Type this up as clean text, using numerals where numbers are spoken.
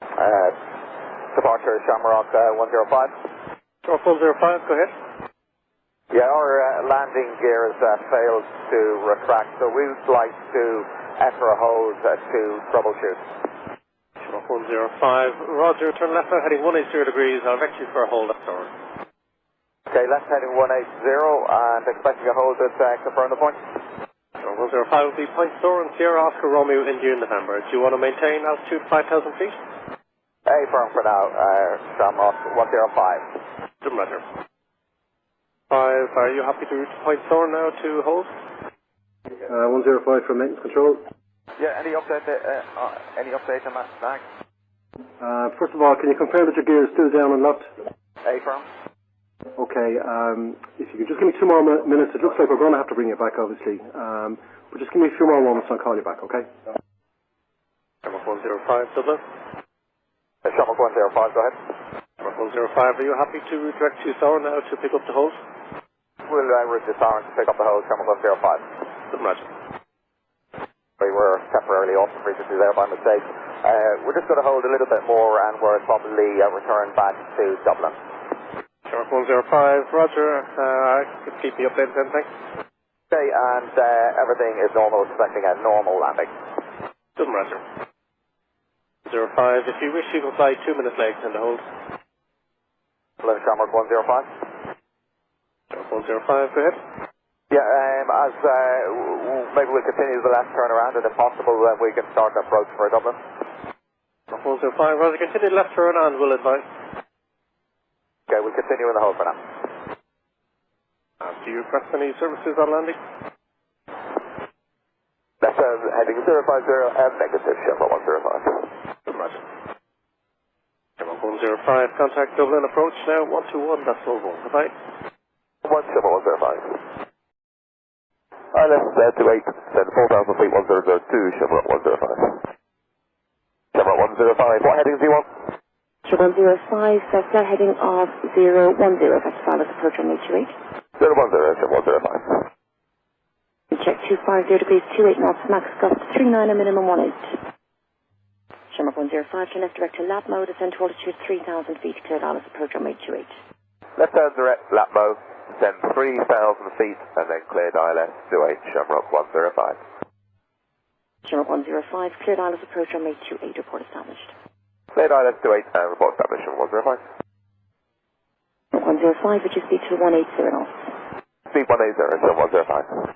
Departure Shamrock 105. Shamrock 105, go ahead. Yeah, our landing gears failed to retract, so we would like to enter a hold to troubleshoot. Shamrock 105, Roger, turn left now heading 180 degrees, I'll vector you for a hold at SORIN. Okay, left heading 180 and expecting a hold at confirm the point. Shamrock 105 will be point SORIN, Sierra Oscar Romeo India November. Do you want to maintain altitude 5,000 feet? Firm for now, Shamrock 105. Roger. 5, are you happy to reach point SORIN now to hold? 105 for maintenance control. Yeah, any update on that snag? First of all, can you confirm that your gear is still down and locked? Firm. Okay, if you could just give me 2 more minutes, it looks like we're going to have to bring you back, obviously. But just give me a few more moments and I'll call you back, okay? Shamrock 105, Dublin. Shamrock 105, go ahead. Shamrock 105, are you happy to redirect to SORIN now to pick up the hold? We'll route to SORIN to pick up the hold, Shamrock 105. Roger. We were temporarily off the frequency there by mistake. We're just going to hold a little bit more and we'll probably return back to Dublin. Shamrock 105, Roger. Keep me updated then, thanks. Okay, and everything is normal, expecting a normal landing. Roger. 05, if you wish you can fly 2 minutes late and hold. Shamrock 105. Shamrock 105, go ahead. Yeah, as maybe we'll continue the left turn around and if possible then we can start an approach for Dublin. Shamrock 105, Roger, continue the left turn and we'll advise. Okay, we'll continue in the hold for now. Do you request any services on landing? That's heading 050 and negative, Shamrock 105. Roger. Shamrock 105, contact Dublin Approach now, 121, that's all one. Goodbye. 17105. Left to 8, then 4,000 feet 1002, Shamrock 105. Shamrock 105, what headings do you want? Shamrock 105, so flight heading of 010, that's Dallas Approach on 28. 010, Shamrock 105. Check 250 degrees, 28 knots, max gust 39 and minimum 18. Shamrock 105, turn left direct to LAPMO, descend to altitude 3,000 feet, clear Dallas Approach on 88. Left turn direct, LAPMO, descend 3,000 feet and then clear ILS 28, Shamrock 105. Shamrock 105, clear Dallas Approach on 28, report established. Cleared ILS 28 and report established, Shamrock 105. Shamrock 105, which is speed to 180 knots. Speed 180, Shamrock 105.